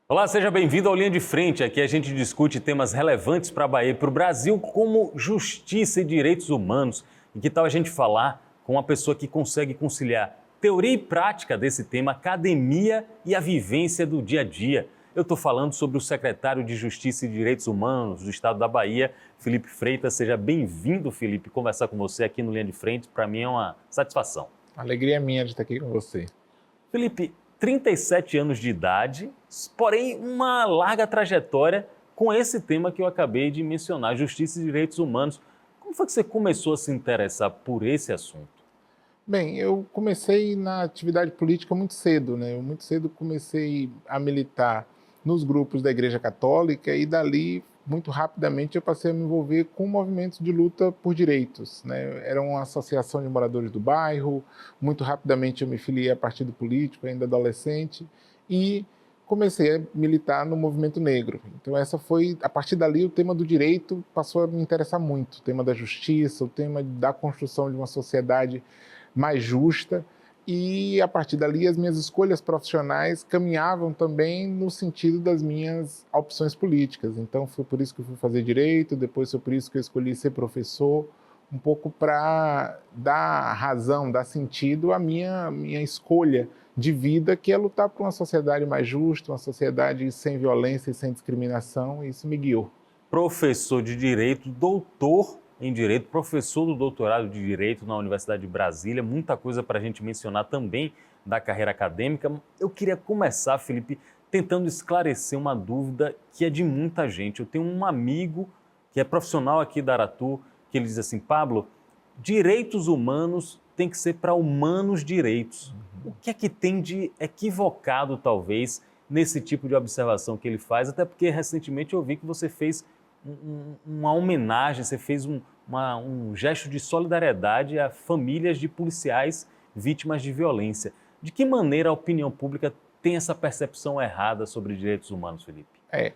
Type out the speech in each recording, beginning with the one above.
Olá, seja bem-vindo ao Linha de Frente. Aqui a gente discute temas relevantes para a Bahia e para o Brasil, como justiça e direitos humanos. E que tal a gente falar com uma pessoa que consegue conciliar teoria e prática desse tema, academia e a vivência do dia a dia? Eu estou falando sobre o secretário de Justiça e Direitos Humanos do Estado da Bahia, Felipe Freitas. Seja bem-vindo, Felipe. Conversar com você aqui no Linha de Frente, para mim é uma satisfação. Alegria minha de estar aqui com você. Felipe, 37 anos de idade, porém uma larga trajetória com esse tema que eu acabei de mencionar, justiça e direitos humanos. Como foi que você começou a se interessar por esse assunto? Bem, eu comecei na atividade política muito cedo, né? Eu muito cedo comecei a militar nos grupos da Igreja Católica e dali, muito rapidamente, eu passei a me envolver com movimentos de luta por direitos, né? Era uma associação de moradores do bairro, muito rapidamente eu me filiei a partido político, ainda adolescente, e comecei a militar no movimento negro. Então essa foi, a partir dali, o tema do direito passou a me interessar muito, o tema da justiça, o tema da construção de uma sociedade mais justa, e a partir dali as minhas escolhas profissionais caminhavam também no sentido das minhas opções políticas. Então foi por isso que eu fui fazer direito, depois foi por isso que eu escolhi ser professor, um pouco para dar razão, dar sentido à minha escolha de vida, que é lutar por uma sociedade mais justa, uma sociedade sem violência e sem discriminação, e isso me guiou. Professor de Direito, doutor em Direito, professor do doutorado de Direito na Universidade de Brasília, muita coisa para a gente mencionar também da carreira acadêmica. Eu queria começar, Felipe, tentando esclarecer uma dúvida que é de muita gente. Eu tenho um amigo que é profissional aqui da Aratu, que ele diz assim: Pablo, direitos humanos tem que ser para humanos direitos. O que é que tem de equivocado, talvez, nesse tipo de observação que ele faz? Até porque recentemente eu vi que você fez uma homenagem, você fez um gesto de solidariedade a famílias de policiais vítimas de violência. De que maneira a opinião pública tem essa percepção errada sobre direitos humanos, Felipe? É,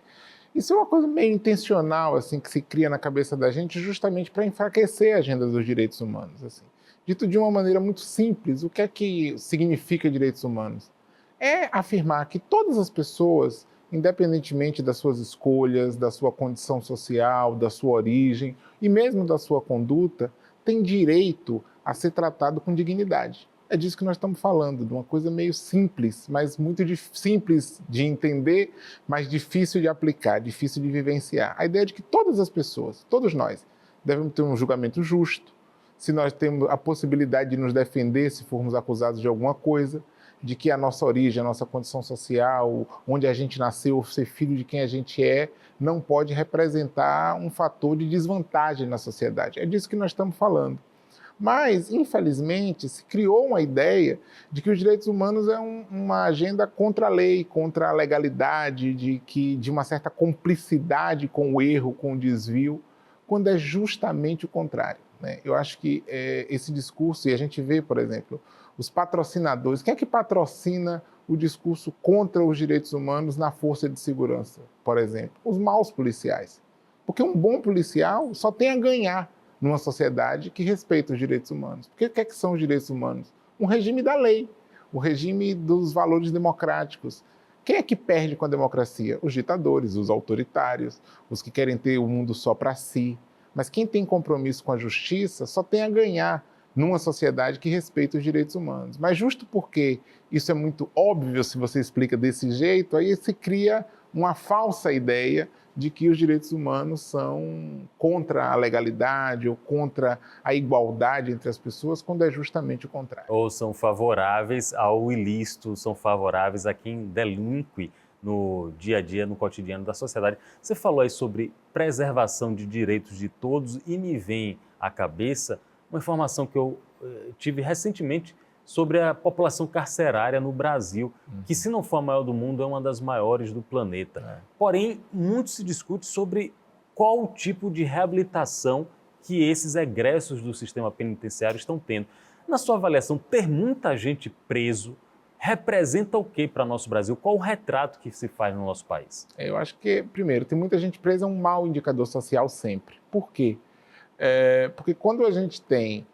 isso é uma coisa meio intencional, assim, que se cria na cabeça da gente justamente para enfraquecer a agenda dos direitos humanos, assim. Dito de uma maneira muito simples, o que é que significa direitos humanos? É afirmar que todas as pessoas, independentemente das suas escolhas, da sua condição social, da sua origem e mesmo da sua conduta, têm direito a ser tratado com dignidade. É disso que nós estamos falando, de uma coisa meio simples, mas muito simples de entender, mas difícil de aplicar, difícil de vivenciar. A ideia de que todas as pessoas, todos nós, devemos ter um julgamento justo, se nós temos a possibilidade de nos defender se formos acusados de alguma coisa, de que a nossa origem, a nossa condição social, onde a gente nasceu, ser filho de quem a gente é, não pode representar um fator de desvantagem na sociedade. É disso que nós estamos falando. Mas, infelizmente, se criou uma ideia de que os direitos humanos é uma agenda contra a lei, contra a legalidade, de uma certa complicidade com o erro, com o desvio, quando é justamente o contrário, né? Eu acho que esse discurso, e a gente vê, por exemplo, os patrocinadores, quem é que patrocina o discurso contra os direitos humanos na força de segurança, por exemplo? Os maus policiais. Porque um bom policial só tem a ganhar numa sociedade que respeita os direitos humanos. Porque o que é que são os direitos humanos? Um regime da lei, o regime dos valores democráticos. Quem é que perde com a democracia? Os ditadores, os autoritários, os que querem ter o mundo só para si. Mas quem tem compromisso com a justiça só tem a ganhar numa sociedade que respeita os direitos humanos. Mas justo porque isso é muito óbvio se você explica desse jeito, aí se cria uma falsa ideia de que os direitos humanos são contra a legalidade ou contra a igualdade entre as pessoas, quando é justamente o contrário. Ou são favoráveis ao ilícito, são favoráveis a quem delinque no dia a dia, no cotidiano da sociedade. Você falou aí sobre preservação de direitos de todos e me vem à cabeça uma informação que eu tive recentemente sobre a população carcerária no Brasil, que, se não for a maior do mundo, é uma das maiores do planeta. Porém, muito se discute sobre qual o tipo de reabilitação que esses egressos do sistema penitenciário estão tendo. Na sua avaliação, ter muita gente preso representa o que para nosso Brasil? Qual o retrato que se faz no nosso país? Eu acho que, primeiro, tem muita gente presa, é um mau indicador social sempre. Por quê? Porque quando a gente tem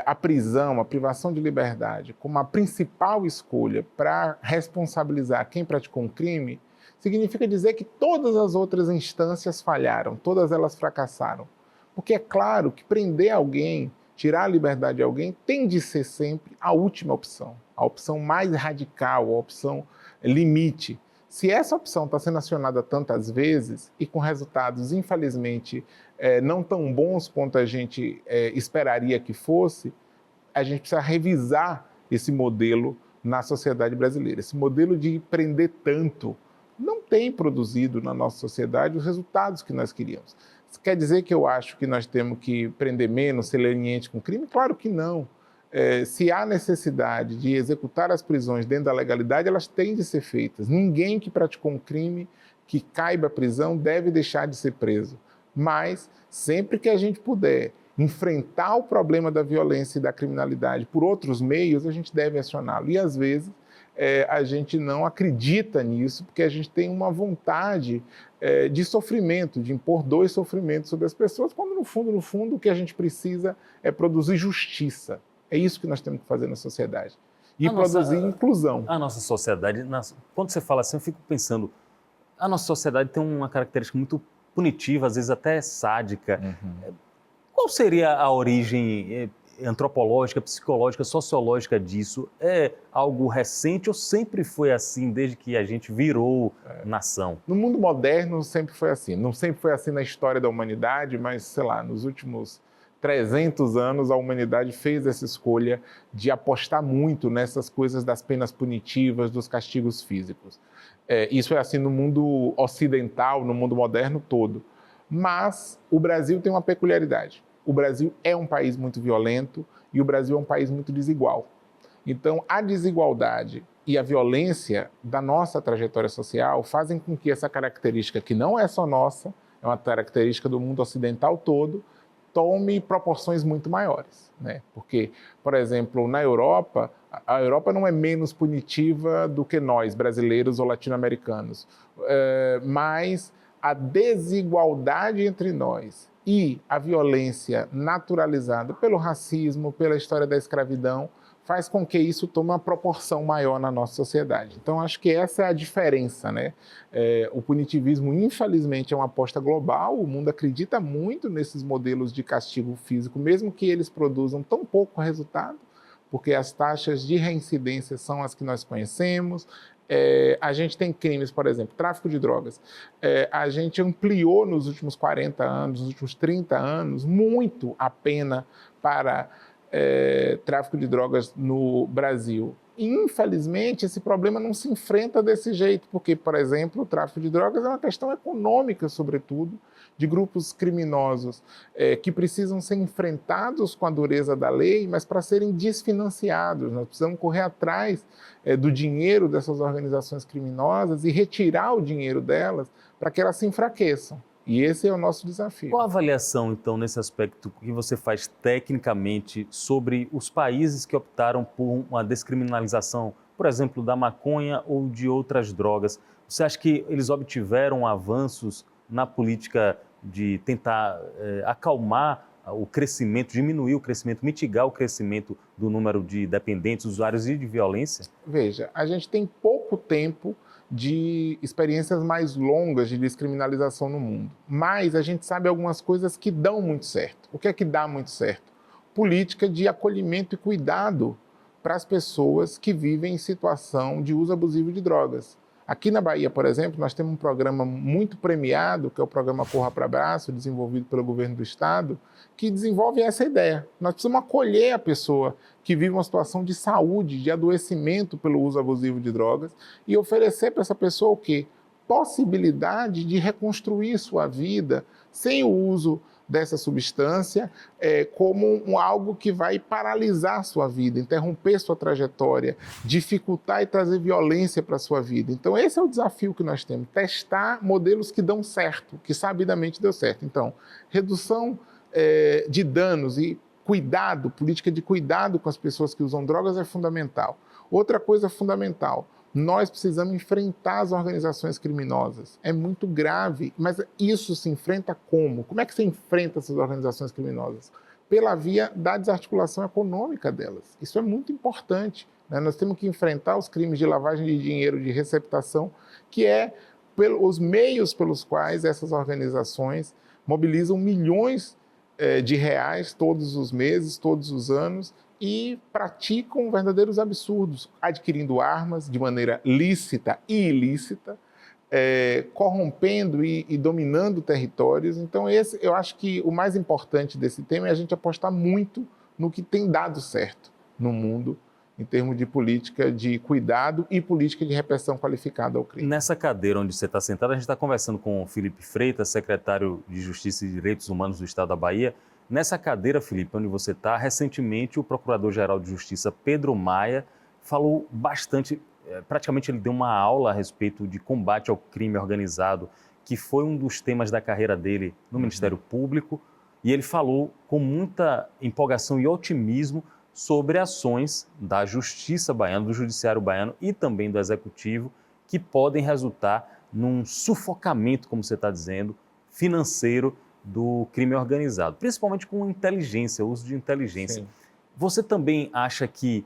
a prisão, a privação de liberdade, como a principal escolha para responsabilizar quem praticou um crime, significa dizer que todas as outras instâncias falharam, todas elas fracassaram. Porque é claro que prender alguém, tirar a liberdade de alguém, tem de ser sempre a última opção, a opção mais radical, a opção limite. Se essa opção está sendo acionada tantas vezes e com resultados, infelizmente, não tão bons quanto a gente esperaria que fosse, a gente precisa revisar esse modelo na sociedade brasileira. Esse modelo de prender tanto não tem produzido na nossa sociedade os resultados que nós queríamos. Isso quer dizer que eu acho que nós temos que prender menos, ser leniente com o crime? Claro que não. Se há necessidade de executar as prisões dentro da legalidade, elas têm de ser feitas. Ninguém que praticou um crime que caiba a prisão deve deixar de ser preso. Mas, sempre que a gente puder enfrentar o problema da violência e da criminalidade por outros meios, a gente deve acioná-lo. E, às vezes, a gente não acredita nisso, porque a gente tem uma vontade de sofrimento, de impor dor e sofrimento sobre as pessoas, quando, no fundo, o que a gente precisa é produzir justiça. É isso que nós temos que fazer na sociedade. E produzir inclusão. A nossa sociedade, quando você fala assim, eu fico pensando, a nossa sociedade tem uma característica muito punitiva, às vezes até sádica. Uhum. Qual seria a origem antropológica, psicológica, sociológica disso? É algo recente ou sempre foi assim, desde que a gente virou nação? No mundo moderno sempre foi assim. Não sempre foi assim na história da humanidade, mas, sei lá, nos últimos 300 anos a humanidade fez essa escolha de apostar muito nessas coisas das penas punitivas, dos castigos físicos. Isso é assim no mundo ocidental, no mundo moderno todo. Mas o Brasil tem uma peculiaridade. O Brasil é um país muito violento e o Brasil é um país muito desigual. Então, a desigualdade e a violência da nossa trajetória social fazem com que essa característica, que não é só nossa, é uma característica do mundo ocidental todo, tome proporções muito maiores, né? Porque, por exemplo, na Europa, a Europa não é menos punitiva do que nós, brasileiros ou latino-americanos, mas a desigualdade entre nós e a violência naturalizada pelo racismo, pela história da escravidão, faz com que isso tome uma proporção maior na nossa sociedade. Então, acho que essa é a diferença, né? O punitivismo, infelizmente, é uma aposta global, o mundo acredita muito nesses modelos de castigo físico, mesmo que eles produzam tão pouco resultado, porque as taxas de reincidência são as que nós conhecemos. A gente tem crimes, por exemplo, tráfico de drogas. A gente ampliou nos últimos 40 anos, nos últimos 30 anos, muito a pena para tráfico de drogas no Brasil. Infelizmente, esse problema não se enfrenta desse jeito, porque, por exemplo, o tráfico de drogas é uma questão econômica, sobretudo, de grupos criminosos que precisam ser enfrentados com a dureza da lei, mas para serem desfinanciados. Nós precisamos correr atrás do dinheiro dessas organizações criminosas e retirar o dinheiro delas para que elas se enfraqueçam. E esse é o nosso desafio. Qual a avaliação, então, nesse aspecto que você faz tecnicamente sobre os países que optaram por uma descriminalização, por exemplo, da maconha ou de outras drogas? Você acha que eles obtiveram avanços na política de tentar acalmar o crescimento, diminuir o crescimento, mitigar o crescimento do número de dependentes, usuários e de violência? Veja, a gente tem pouco tempo de experiências mais longas de descriminalização no mundo. Mas a gente sabe algumas coisas que dão muito certo. O que é que dá muito certo? Política de acolhimento e cuidado para as pessoas que vivem em situação de uso abusivo de drogas. Aqui na Bahia, por exemplo, nós temos um programa muito premiado, que é o programa Corra para Abraço, desenvolvido pelo governo do estado, que desenvolve essa ideia. Nós precisamos acolher a pessoa que vive uma situação de saúde, de adoecimento pelo uso abusivo de drogas e oferecer para essa pessoa o quê? Possibilidade de reconstruir sua vida sem o uso dessa substância como algo que vai paralisar sua vida, interromper sua trajetória, dificultar e trazer violência para a sua vida. Então, esse é o desafio que nós temos, testar modelos que dão certo, que sabidamente deu certo. Então, redução de danos e cuidado, política de cuidado com as pessoas que usam drogas é fundamental. Outra coisa fundamental, nós precisamos enfrentar as organizações criminosas. É muito grave, mas isso se enfrenta como? Como é que se enfrenta essas organizações criminosas? Pela via da desarticulação econômica delas. Isso é muito importante, né? Nós temos que enfrentar os crimes de lavagem de dinheiro, de receptação, que é os meios pelos quais essas organizações mobilizam milhões de reais todos os meses, todos os anos, e praticam verdadeiros absurdos, adquirindo armas de maneira lícita e ilícita, corrompendo e dominando territórios. Então, eu acho que o mais importante desse tema é a gente apostar muito no que tem dado certo no mundo, em termos de política de cuidado e política de repressão qualificada ao crime. Nessa cadeira onde você está sentado, a gente está conversando com o Felipe Freitas, secretário de Justiça e Direitos Humanos do Estado da Bahia. Nessa cadeira, Felipe, onde você está, recentemente o Procurador-Geral de Justiça, Pedro Maia, falou bastante, praticamente ele deu uma aula a respeito de combate ao crime organizado, que foi um dos temas da carreira dele no Ministério Público, e ele falou com muita empolgação e otimismo sobre ações da Justiça baiana, do Judiciário baiano e também do Executivo, que podem resultar num sufocamento, como você está dizendo, financeiro do crime organizado, principalmente com inteligência, uso de inteligência. Sim. Você também acha que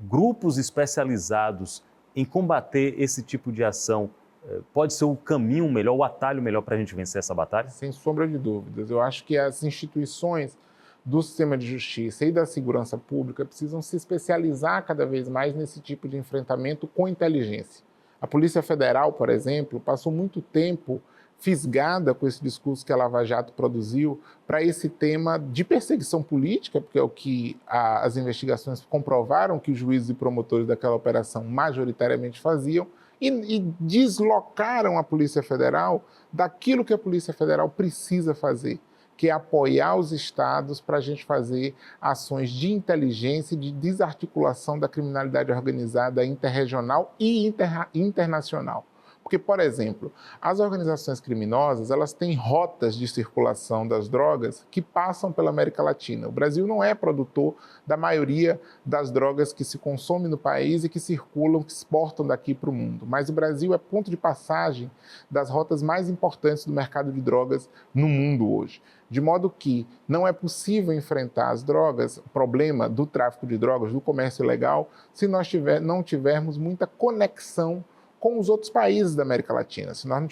grupos especializados em combater esse tipo de ação pode ser o caminho melhor, o atalho melhor para a gente vencer essa batalha? Sem sombra de dúvidas. Eu acho que as instituições do sistema de justiça e da segurança pública precisam se especializar cada vez mais nesse tipo de enfrentamento com inteligência. A Polícia Federal, por exemplo, passou muito tempo fisgada com esse discurso que a Lava Jato produziu para esse tema de perseguição política, porque é o que as investigações comprovaram que os juízes e promotores daquela operação majoritariamente faziam, e deslocaram a Polícia Federal daquilo que a Polícia Federal precisa fazer, que é apoiar os estados para a gente fazer ações de inteligência e de desarticulação da criminalidade organizada interregional e internacional. Porque, por exemplo, as organizações criminosas, elas têm rotas de circulação das drogas que passam pela América Latina. O Brasil não é produtor da maioria das drogas que se consomem no país e que circulam, que exportam daqui para o mundo. Mas o Brasil é ponto de passagem das rotas mais importantes do mercado de drogas no mundo hoje. De modo que não é possível enfrentar as drogas, o problema do tráfico de drogas, do comércio ilegal, se nós não tivermos muita conexão com os outros países da América Latina. Se nós não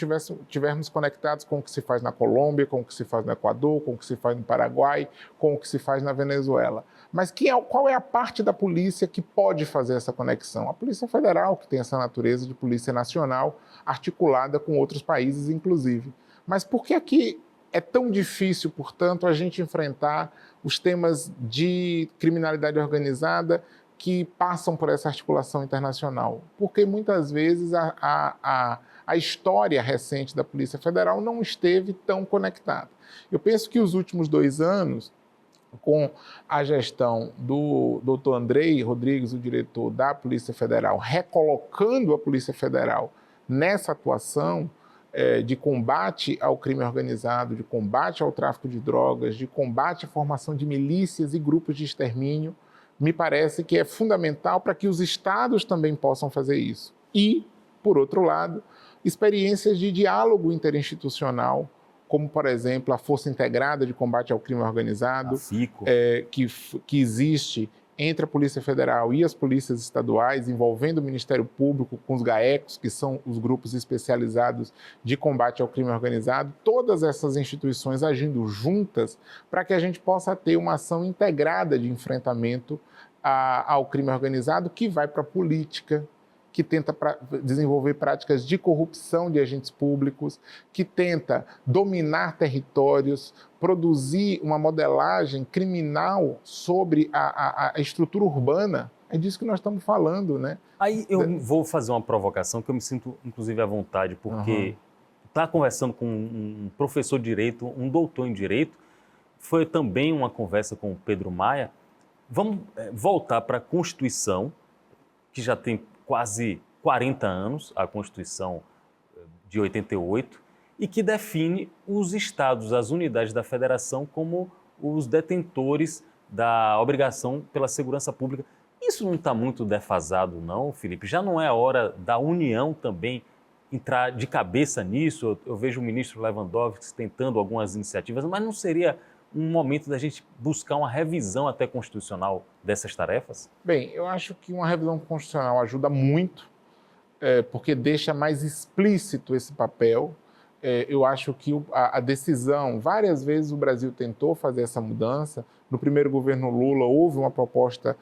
tivermos conectados com o que se faz na Colômbia, com o que se faz no Equador, com o que se faz no Paraguai, com o que se faz na Venezuela. Mas qual é a parte da polícia que pode fazer essa conexão? A Polícia Federal, que tem essa natureza de polícia nacional, articulada com outros países, inclusive. Mas por que aqui é tão difícil, portanto, a gente enfrentar os temas de criminalidade organizada que passam por essa articulação internacional? Porque muitas vezes a história recente da Polícia Federal não esteve tão conectada. Eu penso que os últimos 2 anos, com a gestão do Dr. Andrei Rodrigues, o diretor da Polícia Federal, recolocando a Polícia Federal nessa atuação de combate ao crime organizado, de combate ao tráfico de drogas, de combate à formação de milícias e grupos de extermínio, me parece que é fundamental para que os estados também possam fazer isso. E, por outro lado, experiências de diálogo interinstitucional, como, por exemplo, a Força Integrada de Combate ao Crime Organizado, que existe entre a Polícia Federal e as polícias estaduais, envolvendo o Ministério Público com os GAECos, que são os grupos especializados de combate ao crime organizado, todas essas instituições agindo juntas para que a gente possa ter uma ação integrada de enfrentamento ao crime organizado, que vai para a política, que tenta desenvolver práticas de corrupção de agentes públicos, que tenta dominar territórios, produzir uma modelagem criminal sobre a estrutura urbana. É disso que nós estamos falando, né? Aí eu vou fazer uma provocação que eu me sinto, inclusive, à vontade, porque estar conversando com um professor de Direito, um doutor em Direito, foi também uma conversa com o Pedro Maia. Vamos voltar para a Constituição, que já tem quase 40 anos, a Constituição de 88, e que define os estados, as unidades da federação como os detentores da obrigação pela segurança pública. Isso não está muito defasado, não, Felipe? Já não é a hora da União também entrar de cabeça nisso? Eu vejo o ministro Lewandowski tentando algumas iniciativas, mas não seria um momento da gente buscar uma revisão até constitucional dessas tarefas? Bem, eu acho que uma revisão constitucional ajuda muito porque deixa mais explícito esse papel. Eu acho que a decisão, várias vezes o Brasil tentou fazer essa mudança. No primeiro governo Lula houve uma proposta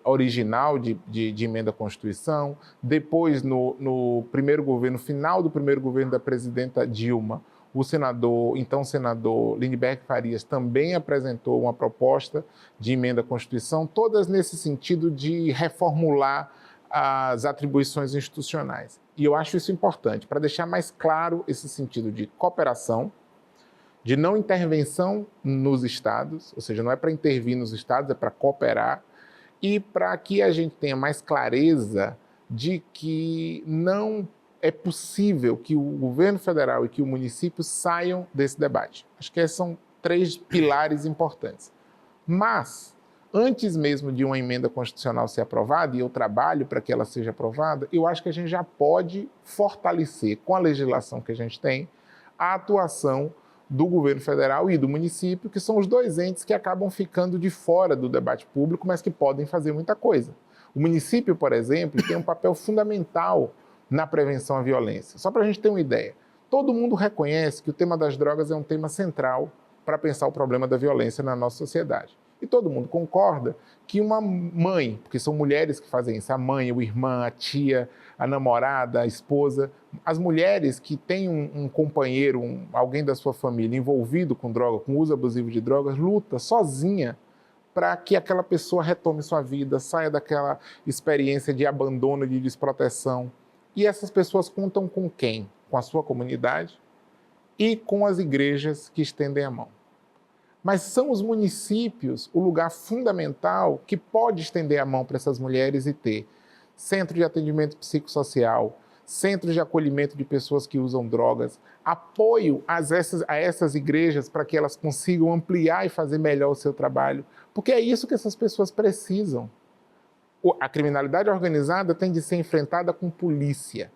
original de emenda à Constituição. Depois, no primeiro governo, final do primeiro governo da presidenta Dilma, então senador Lindbergh Farias também apresentou uma proposta de emenda à Constituição, todas nesse sentido de reformular as atribuições institucionais. E eu acho isso importante, para deixar mais claro esse sentido de cooperação, de não intervenção nos estados, ou seja, não é para intervir nos estados, é para cooperar, e para que a gente tenha mais clareza de que não é possível que o governo federal e que o município saiam desse debate. Acho que esses são 3 pilares importantes. Mas, antes mesmo de uma emenda constitucional ser aprovada, e eu trabalho para que ela seja aprovada, eu acho que a gente já pode fortalecer, com a legislação que a gente tem, a atuação do governo federal e do município, que são os 2 entes que acabam ficando de fora do debate público, mas que podem fazer muita coisa. O município, por exemplo, tem um papel fundamental na prevenção à violência. Só para a gente ter uma ideia, todo mundo reconhece que o tema das drogas é um tema central para pensar o problema da violência na nossa sociedade. E todo mundo concorda que uma mãe, porque são mulheres que fazem isso, a mãe, o irmã, a tia, a namorada, a esposa, as mulheres que têm um companheiro, alguém da sua família envolvido com droga, com uso abusivo de drogas, luta sozinha para que aquela pessoa retome sua vida, saia daquela experiência de abandono, de desproteção. E essas pessoas contam com quem? Com a sua comunidade e com as igrejas que estendem a mão. Mas são os municípios o lugar fundamental que pode estender a mão para essas mulheres e ter centro de atendimento psicossocial, centros de acolhimento de pessoas que usam drogas, apoio a essas igrejas para que elas consigam ampliar e fazer melhor o seu trabalho, porque é isso que essas pessoas precisam. A criminalidade organizada tem de ser enfrentada com polícia.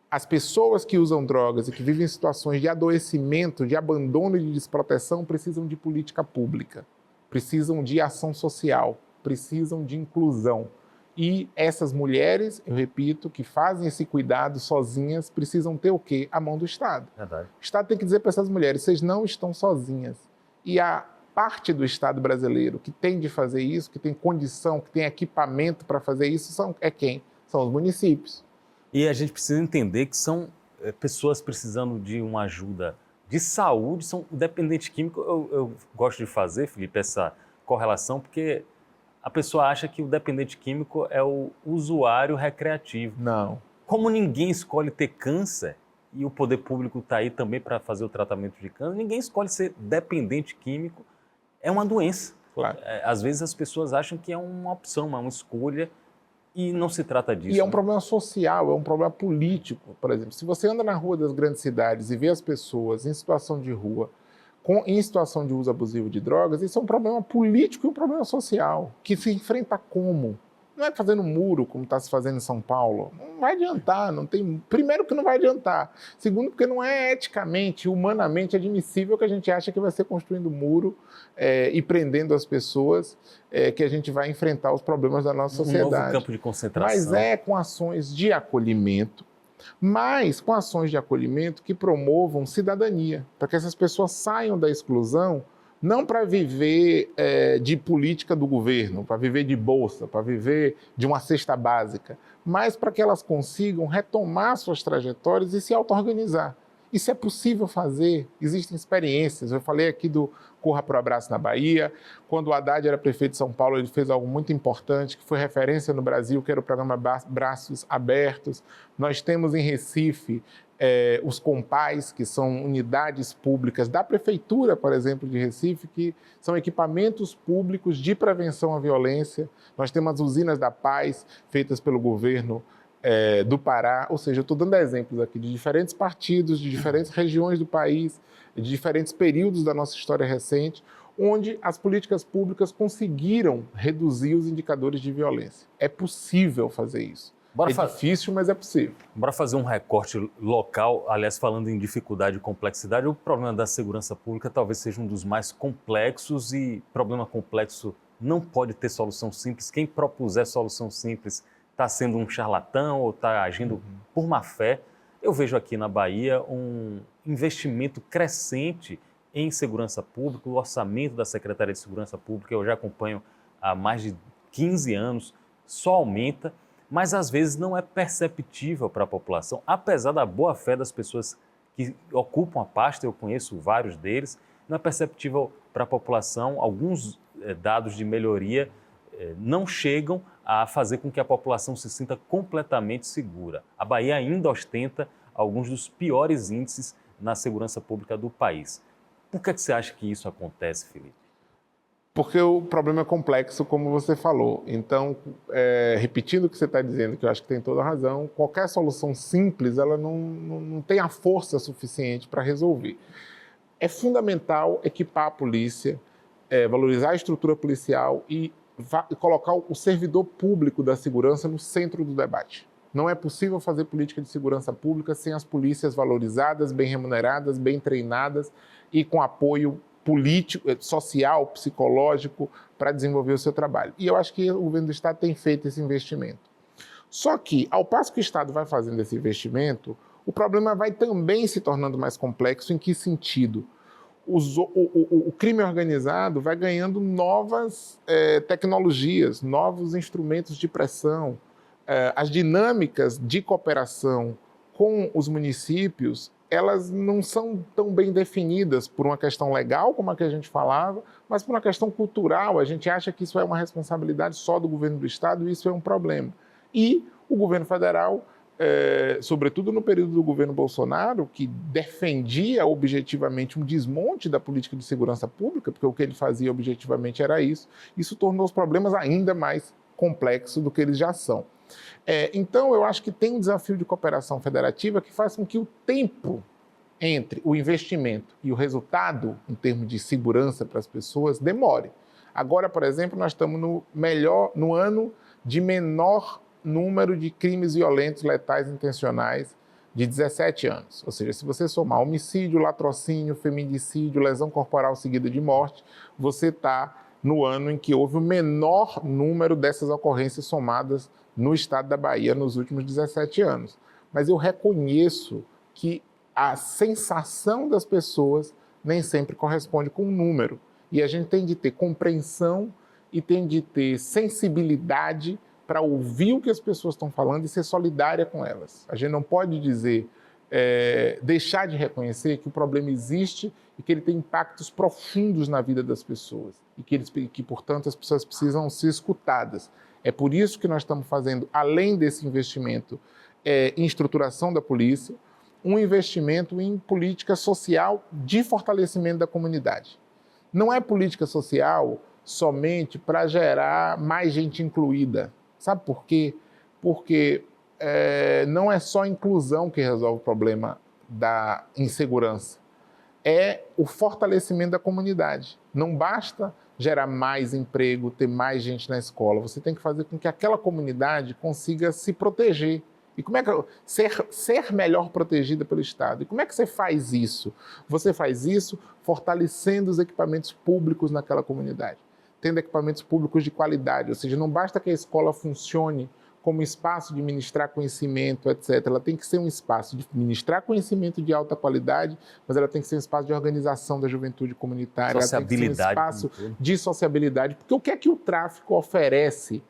As pessoas que usam drogas e que vivem em situações de adoecimento, de abandono e de desproteção precisam de política pública, precisam de ação social, precisam de inclusão. E essas mulheres, eu repito, que fazem esse cuidado sozinhas, precisam ter o quê? A mão do Estado. Verdade. O Estado tem que dizer para essas mulheres, vocês não estão sozinhas. E a parte do Estado brasileiro que tem de fazer isso, que tem condição, que tem equipamento para fazer isso, é quem? São os municípios. E a gente precisa entender que são pessoas precisando de uma ajuda de saúde, são dependentes químicos. Eu gosto de fazer, Felipe, essa correlação, porque a pessoa acha que o dependente químico é o usuário recreativo. Não. Como ninguém escolhe ter câncer, e o poder público está aí também para fazer o tratamento de câncer, ninguém escolhe ser dependente químico, é uma doença. Claro. Às vezes as pessoas acham que é uma opção, uma escolha, e não se trata disso. E é um problema social, é um problema político. Por exemplo, se você anda na rua das grandes cidades e vê as pessoas em situação de rua, em situação de uso abusivo de drogas, isso é um problema político e um problema social, que se enfrenta como? Não é fazendo muro, como está se fazendo em São Paulo. Não vai adiantar. Primeiro que não vai adiantar. Segundo, porque não é eticamente, humanamente admissível que a gente acha que vai ser construindo muro e prendendo as pessoas que a gente vai enfrentar os problemas da nossa sociedade. Um novo campo de concentração. Mas é com ações de acolhimento, mas com ações de acolhimento que promovam cidadania, para que essas pessoas saiam da exclusão, não para viver de política do governo, para viver de bolsa, para viver de uma cesta básica, mas para que elas consigam retomar suas trajetórias e se auto-organizar. Isso é possível fazer, existem experiências. Eu falei aqui do Corra pro Abraço na Bahia. Quando o Haddad era prefeito de São Paulo, ele fez algo muito importante, que foi referência no Brasil, que era o programa Braços Abertos. Nós temos em Recife os COMPAs, que são unidades públicas da Prefeitura, por exemplo, de Recife, que são equipamentos públicos de prevenção à violência. Nós temos as usinas da paz, feitas pelo governo do Pará, ou seja, eu estou dando exemplos aqui de diferentes partidos, de diferentes regiões do país, de diferentes períodos da nossa história recente, onde as políticas públicas conseguiram reduzir os indicadores de violência. É possível fazer isso. Difícil, mas é possível. Bora fazer um recorte local, aliás, falando em dificuldade e complexidade, o problema da segurança pública talvez seja um dos mais complexos e problema complexo não pode ter solução simples. Quem propuser solução simples está sendo um charlatão ou está agindo por má fé. Eu vejo aqui na Bahia um investimento crescente em segurança pública, o orçamento da Secretaria de Segurança Pública, eu já acompanho há mais de 15 anos, só aumenta, mas às vezes não é perceptível para a população, apesar da boa fé das pessoas que ocupam a pasta, eu conheço vários deles, não é perceptível para a população, alguns dados de melhoria não chegam a fazer com que a população se sinta completamente segura. A Bahia ainda ostenta alguns dos piores índices na segurança pública do país. Por que você acha que isso acontece, Felipe? Porque o problema é complexo, como você falou. Então, repetindo o que você está dizendo, que eu acho que tem toda a razão, qualquer solução simples, ela não tem a força suficiente para resolver. É fundamental equipar a polícia, valorizar a estrutura policial e colocar o servidor público da segurança no centro do debate. Não é possível fazer política de segurança pública sem as polícias valorizadas, bem remuneradas, bem treinadas e com apoio político, social, psicológico para desenvolver o seu trabalho. E eu acho que o governo do Estado tem feito esse investimento. Só que, ao passo que o Estado vai fazendo esse investimento, o problema vai também se tornando mais complexo. Em que sentido? O crime organizado vai ganhando novas tecnologias, novos instrumentos de pressão. As dinâmicas de cooperação com os municípios, elas não são tão bem definidas por uma questão legal, como a que a gente falava, mas por uma questão cultural. A gente acha que isso é uma responsabilidade só do governo do Estado e isso é um problema. E o governo federal, sobretudo no período do governo Bolsonaro, que defendia objetivamente um desmonte da política de segurança pública, porque o que ele fazia objetivamente era isso tornou os problemas ainda mais complexos do que eles já são. Então, eu acho que tem um desafio de cooperação federativa que faz com que o tempo entre o investimento e o resultado, em termos de segurança para as pessoas, demore. Agora, por exemplo, nós estamos no ano de menor número de crimes violentos, letais, intencionais, de 17 anos. Ou seja, se você somar homicídio, latrocínio, feminicídio, lesão corporal seguida de morte, você está no ano em que houve o menor número dessas ocorrências somadas no estado da Bahia nos últimos 17 anos. Mas eu reconheço que a sensação das pessoas nem sempre corresponde com o número. E a gente tem de ter compreensão e tem de ter sensibilidade para ouvir o que as pessoas estão falando e ser solidária com elas. A gente não pode dizer, deixar de reconhecer que o problema existe e que ele tem impactos profundos na vida das pessoas e que, portanto, as pessoas precisam ser escutadas. É por isso que nós estamos fazendo, além desse investimento em estruturação da polícia, um investimento em política social de fortalecimento da comunidade. Não é política social somente para gerar mais gente incluída. Sabe por quê? Porque não é só a inclusão que resolve o problema da insegurança. É o fortalecimento da comunidade. Não basta gerar mais emprego, ter mais gente na escola. Você tem que fazer com que aquela comunidade consiga se proteger. E como é que ser melhor protegida pelo Estado? E como é que você faz isso? Você faz isso fortalecendo os equipamentos públicos naquela comunidade, tendo equipamentos públicos de qualidade. Ou seja, não basta que a escola funcione como espaço de ministrar conhecimento, etc. Ela tem que ser um espaço de ministrar conhecimento de alta qualidade, mas ela tem que ser um espaço de organização da juventude comunitária, ela tem que ser um espaço de sociabilidade. Porque o que é que o tráfico oferece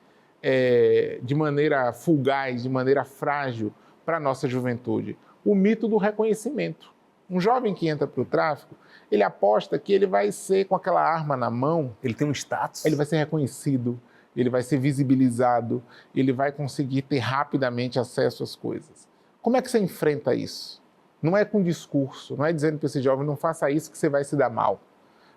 de maneira fugaz, de maneira frágil para a nossa juventude? O mito do reconhecimento. Um jovem que entra para o tráfico, ele aposta que ele vai ser com aquela arma na mão. Ele tem um status. Ele vai ser reconhecido, ele vai ser visibilizado, ele vai conseguir ter rapidamente acesso às coisas. Como é que você enfrenta isso? Não é com discurso, não é dizendo para esse jovem, não faça isso que você vai se dar mal,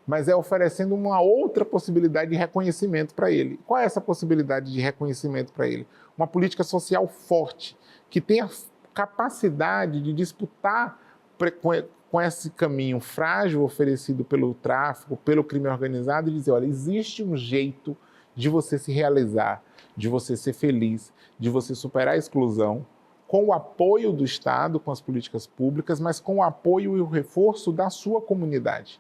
mas é oferecendo uma outra possibilidade de reconhecimento para ele. Qual é essa possibilidade de reconhecimento para ele? Uma política social forte, que tenha capacidade de disputar com esse caminho frágil oferecido pelo tráfico, pelo crime organizado, e dizer, olha, existe um jeito de você se realizar, de você ser feliz, de você superar a exclusão, com o apoio do Estado, com as políticas públicas, mas com o apoio e o reforço da sua comunidade.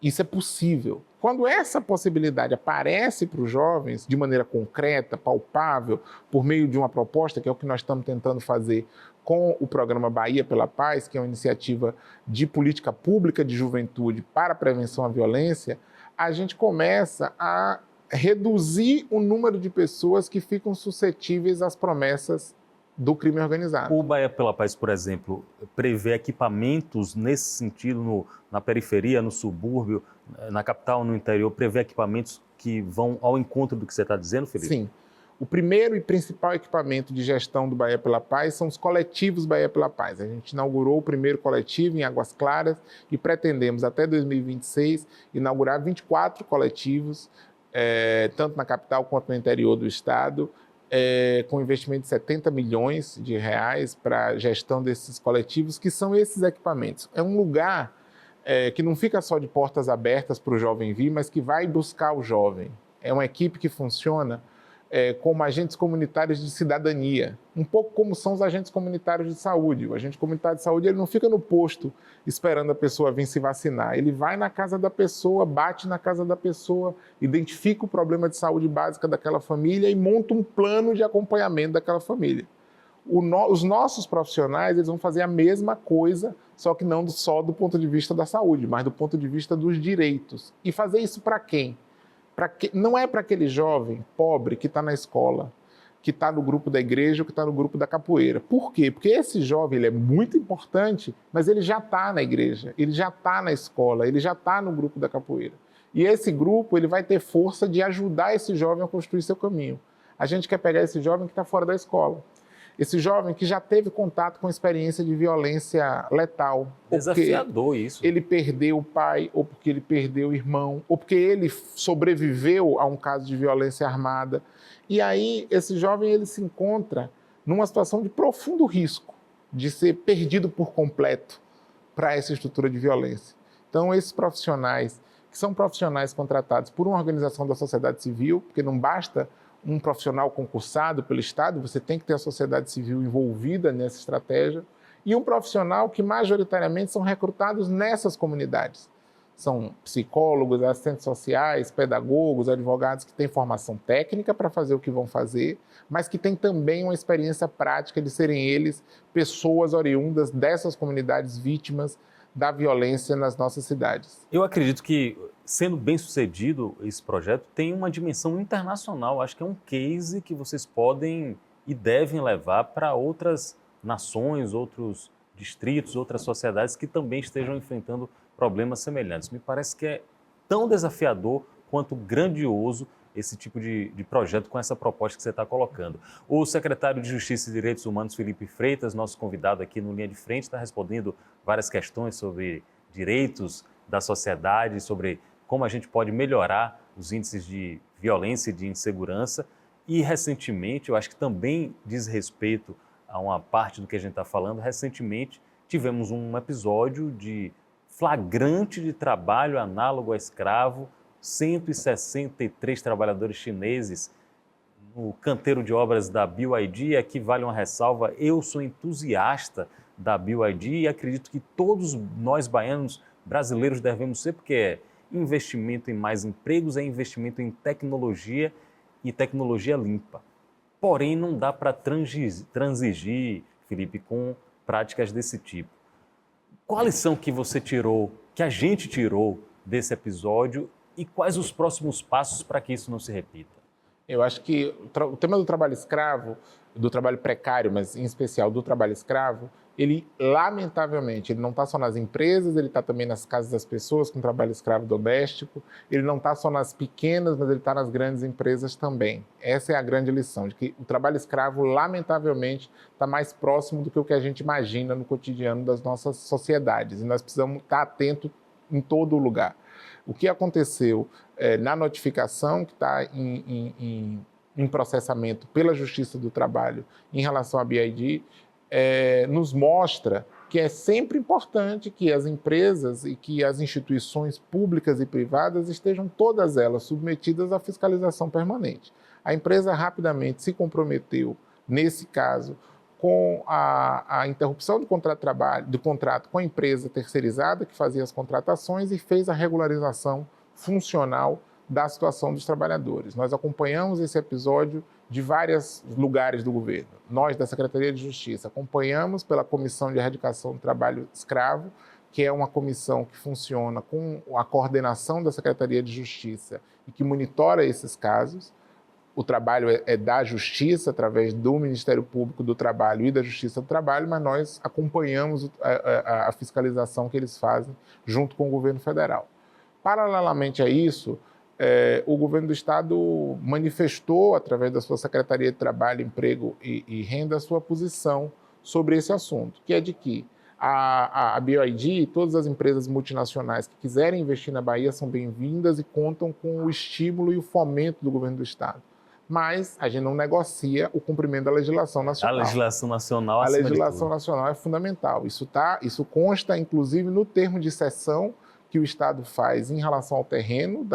Isso é possível. Quando essa possibilidade aparece para os jovens de maneira concreta, palpável, por meio de uma proposta, que é o que nós estamos tentando fazer com o programa Bahia pela Paz, que é uma iniciativa de política pública de juventude para a prevenção à violência, a gente começa a reduzir o número de pessoas que ficam suscetíveis às promessas do crime organizado. O Bahia pela Paz, por exemplo, prevê equipamentos nesse sentido na periferia, no subúrbio, na capital, no interior, prevê equipamentos que vão ao encontro do que você está dizendo, Felipe? Sim. O primeiro e principal equipamento de gestão do Bahia pela Paz são os coletivos Bahia pela Paz. A gente inaugurou o primeiro coletivo em Águas Claras e pretendemos, até 2026, inaugurar 24 coletivos, tanto na capital quanto no interior do estado, com investimento de 70 milhões de reais para a gestão desses coletivos, que são esses equipamentos. É um lugar que não fica só de portas abertas para o jovem vir, mas que vai buscar o jovem. É uma equipe que funciona como agentes comunitários de cidadania, um pouco como são os agentes comunitários de saúde. O agente comunitário de saúde ele não fica no posto esperando a pessoa vir se vacinar, ele vai na casa da pessoa, bate na casa da pessoa, identifica o problema de saúde básica daquela família e monta um plano de acompanhamento daquela família. Os nossos profissionais eles vão fazer a mesma coisa, só que não só do ponto de vista da saúde, mas do ponto de vista dos direitos. E fazer isso para quem? Não é para aquele jovem pobre que está na escola, que está no grupo da igreja ou que está no grupo da capoeira. Por quê? Porque esse jovem ele é muito importante, mas ele já está na igreja, ele já está na escola, ele já está no grupo da capoeira. E esse grupo ele vai ter força de ajudar esse jovem a construir seu caminho. A gente quer pegar esse jovem que está fora da escola. Esse jovem que já teve contato com experiência de violência letal. Desafiador isso. Ele perdeu o pai, ou porque ele perdeu o irmão, ou porque ele sobreviveu a um caso de violência armada. E aí, esse jovem ele se encontra numa situação de profundo risco de ser perdido por completo para essa estrutura de violência. Então, esses profissionais, que são profissionais contratados por uma organização da sociedade civil, porque não basta um profissional concursado pelo Estado, você tem que ter a sociedade civil envolvida nessa estratégia, e um profissional que majoritariamente são recrutados nessas comunidades. São psicólogos, assistentes sociais, pedagogos, advogados que têm formação técnica para fazer o que vão fazer, mas que têm também uma experiência prática de serem eles pessoas oriundas dessas comunidades vítimas da violência nas nossas cidades. Eu acredito que, sendo bem sucedido esse projeto, tem uma dimensão internacional. Acho que é um case que vocês podem e devem levar para outras nações, outros distritos, outras sociedades que também estejam enfrentando problemas semelhantes. Me parece que é tão desafiador quanto grandioso esse tipo de projeto com essa proposta que você está colocando. O secretário de Justiça e Direitos Humanos, Felipe Freitas, nosso convidado aqui no Linha de Frente, está respondendo várias questões sobre direitos da sociedade, sobre como a gente pode melhorar os índices de violência e de insegurança. E, recentemente, eu acho que também diz respeito a uma parte do que a gente está falando, recentemente tivemos um episódio de flagrante de trabalho análogo a escravo, 163 trabalhadores chineses no canteiro de obras da BYD. Aqui vale uma ressalva, eu sou entusiasta da BYD e acredito que todos nós baianos, brasileiros devemos ser, porque é investimento em mais empregos, é investimento em tecnologia e tecnologia limpa. Porém, não dá para transigir, Felipe, com práticas desse tipo. Qual a lição que você tirou, que a gente tirou desse episódio e quais os próximos passos para que isso não se repita? Eu acho que o tema do trabalho escravo, do trabalho precário, mas em especial do trabalho escravo, ele, lamentavelmente, ele não está só nas empresas, ele está também nas casas das pessoas com trabalho escravo doméstico, ele não está só nas pequenas, mas ele está nas grandes empresas também. Essa é a grande lição, de que o trabalho escravo, lamentavelmente, está mais próximo do que o que a gente imagina no cotidiano das nossas sociedades, e nós precisamos estar atentos em todo lugar. O que aconteceu na notificação, que está em processamento pela Justiça do Trabalho em relação à BID, nos mostra que é sempre importante que as empresas e que as instituições públicas e privadas estejam todas elas submetidas à fiscalização permanente. A empresa rapidamente se comprometeu, nesse caso, com a interrupção do contrato de trabalho, do contrato com a empresa terceirizada que fazia as contratações e fez a regularização funcional da situação dos trabalhadores. Nós acompanhamos esse episódio de vários lugares do governo. Nós, da Secretaria de Justiça, acompanhamos pela Comissão de Erradicação do Trabalho Escravo, que é uma comissão que funciona com a coordenação da Secretaria de Justiça e que monitora esses casos. O trabalho é da Justiça, através do Ministério Público do Trabalho e da Justiça do Trabalho, mas nós acompanhamos a fiscalização que eles fazem junto com o governo federal. Paralelamente a isso, o governo do Estado manifestou, através da sua Secretaria de Trabalho, Emprego e Renda, a sua posição sobre esse assunto, que é de que a BYD e todas as empresas multinacionais que quiserem investir na Bahia são bem-vindas e contam com o estímulo e o fomento do governo do Estado. Mas a gente não negocia o cumprimento da legislação nacional. A legislação nacional, a acima legislação de tudo. nacional é fundamental. Isso consta, inclusive, no termo de cessão que o Estado faz em relação ao terreno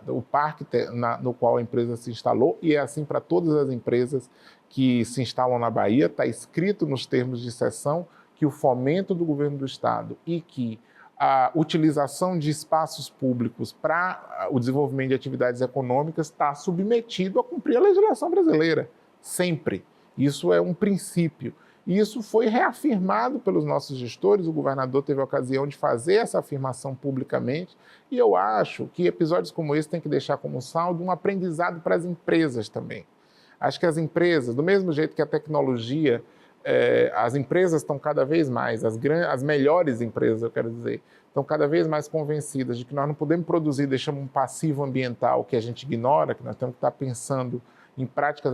do parque no qual a empresa se instalou, e é assim para todas as empresas que se instalam na Bahia. Está escrito nos termos de cessão que o fomento do governo do Estado e que a utilização de espaços públicos para o desenvolvimento de atividades econômicas está submetido a cumprir a legislação brasileira, sempre. Isso é um princípio. E isso foi reafirmado pelos nossos gestores, o governador teve a ocasião de fazer essa afirmação publicamente, e eu acho que episódios como esse têm que deixar como saldo um aprendizado para as empresas também. Acho que as empresas, do mesmo jeito que a tecnologia, as empresas estão cada vez mais, as melhores empresas, eu quero dizer, estão cada vez mais convencidas de que nós não podemos produzir, deixamos um passivo ambiental que a gente ignora, que nós temos que estar pensando em práticas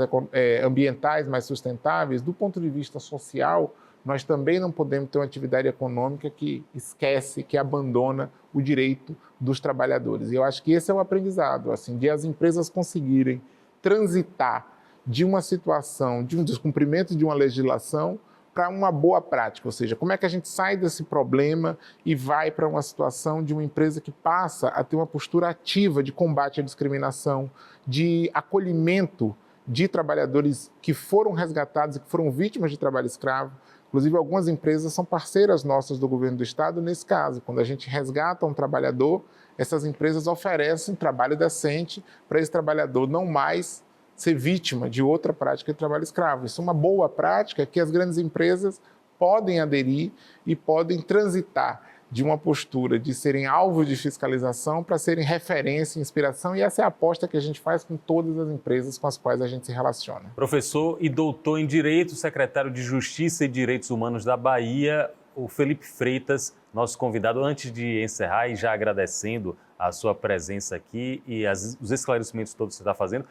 ambientais mais sustentáveis. Do ponto de vista social, nós também não podemos ter uma atividade econômica que esquece, que abandona o direito dos trabalhadores. E eu acho que esse é o aprendizado, assim, de as empresas conseguirem transitar de uma situação, de um descumprimento de uma legislação para uma boa prática, ou seja, como é que a gente sai desse problema e vai para uma situação de uma empresa que passa a ter uma postura ativa de combate à discriminação, de acolhimento de trabalhadores que foram resgatados e que foram vítimas de trabalho escravo. Inclusive, algumas empresas são parceiras nossas do governo do Estado nesse caso. Quando a gente resgata um trabalhador, essas empresas oferecem trabalho decente para esse trabalhador não mais ser vítima de outra prática de trabalho escravo. Isso é uma boa prática que as grandes empresas podem aderir e podem transitar de uma postura de serem alvo de fiscalização para serem referência, inspiração, e essa é a aposta que a gente faz com todas as empresas com as quais a gente se relaciona. Professor e doutor em Direito, secretário de Justiça e Direitos Humanos da Bahia, o Felipe Freitas, nosso convidado. Antes de encerrar e já agradecendo a sua presença aqui e os esclarecimentos todos que você está fazendo,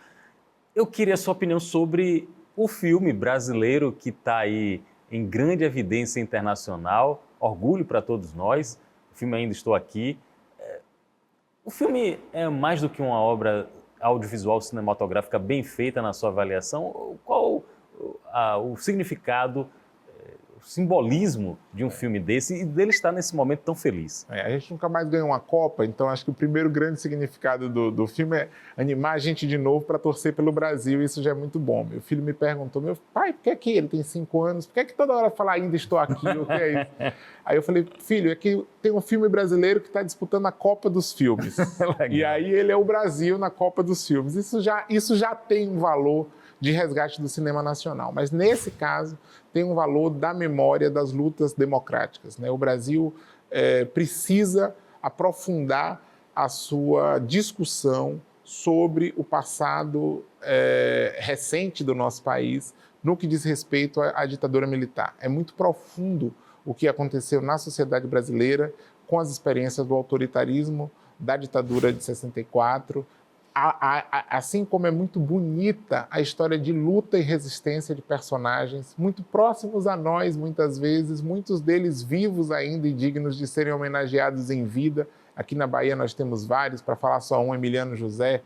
eu queria a sua opinião sobre o filme brasileiro que está aí em grande evidência internacional, orgulho para todos nós, o filme Ainda Estou Aqui. O filme é mais do que uma obra audiovisual cinematográfica bem feita na sua avaliação? Qual o significado, o simbolismo de um filme desse e dele estar nesse momento tão feliz? A gente nunca mais ganhou uma Copa, então acho que o primeiro grande significado do filme é animar a gente de novo para torcer pelo Brasil, e isso já é muito bom. Meu filho me perguntou, meu pai, por que é que ele tem 5 anos, por que é que toda hora fala ainda estou aqui, o que é isso? Aí eu falei, filho, é que tem um filme brasileiro que está disputando a Copa dos Filmes, e aí ele é o Brasil na Copa dos Filmes. Isso já tem um valor de resgate do cinema nacional, mas nesse caso tem um valor da memória das lutas democráticas, né? O Brasil precisa aprofundar a sua discussão sobre o passado recente do nosso país no que diz respeito à ditadura militar. É muito profundo o que aconteceu na sociedade brasileira com as experiências do autoritarismo, da ditadura de 64, assim como é muito bonita a história de luta e resistência de personagens muito próximos a nós, muitas vezes, muitos deles vivos ainda e dignos de serem homenageados em vida. Aqui na Bahia nós temos vários, para falar só um, Emiliano José,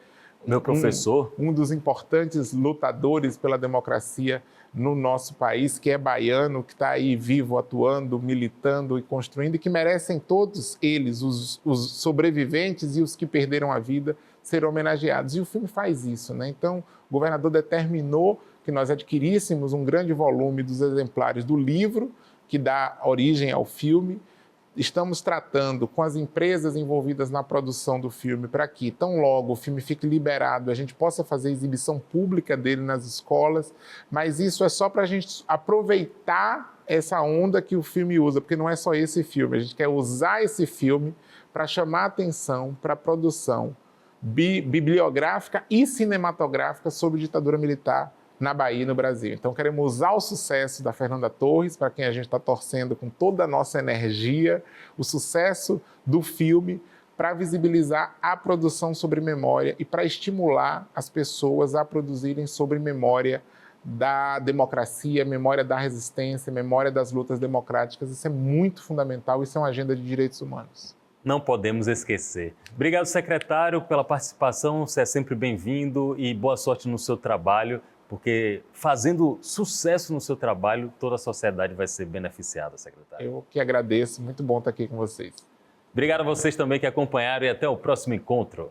meu professor, um dos importantes lutadores pela democracia no nosso país, que é baiano, que está aí vivo, atuando, militando e construindo, e que merecem todos eles, os sobreviventes e os que perderam a vida, ser homenageados. E o filme faz isso, né? Então, o governador determinou que nós adquiríssemos um grande volume dos exemplares do livro que dá origem ao filme. Estamos tratando com as empresas envolvidas na produção do filme para que, tão logo o filme fique liberado, a gente possa fazer exibição pública dele nas escolas, mas isso é só para a gente aproveitar essa onda que o filme usa, porque não é só esse filme, a gente quer usar esse filme para chamar atenção para a produção bibliográfica e cinematográfica sobre ditadura militar na Bahia e no Brasil. Então queremos usar o sucesso da Fernanda Torres, para quem a gente está torcendo com toda a nossa energia, o sucesso do filme para visibilizar a produção sobre memória e para estimular as pessoas a produzirem sobre memória da democracia, memória da resistência, memória das lutas democráticas. Isso é muito fundamental, isso é uma agenda de direitos humanos. Não podemos esquecer. Obrigado, secretário, pela participação, você é sempre bem-vindo e boa sorte no seu trabalho, porque fazendo sucesso no seu trabalho, toda a sociedade vai ser beneficiada, secretário. Eu que agradeço, muito bom estar aqui com vocês. Obrigado a vocês também que acompanharam e até o próximo encontro.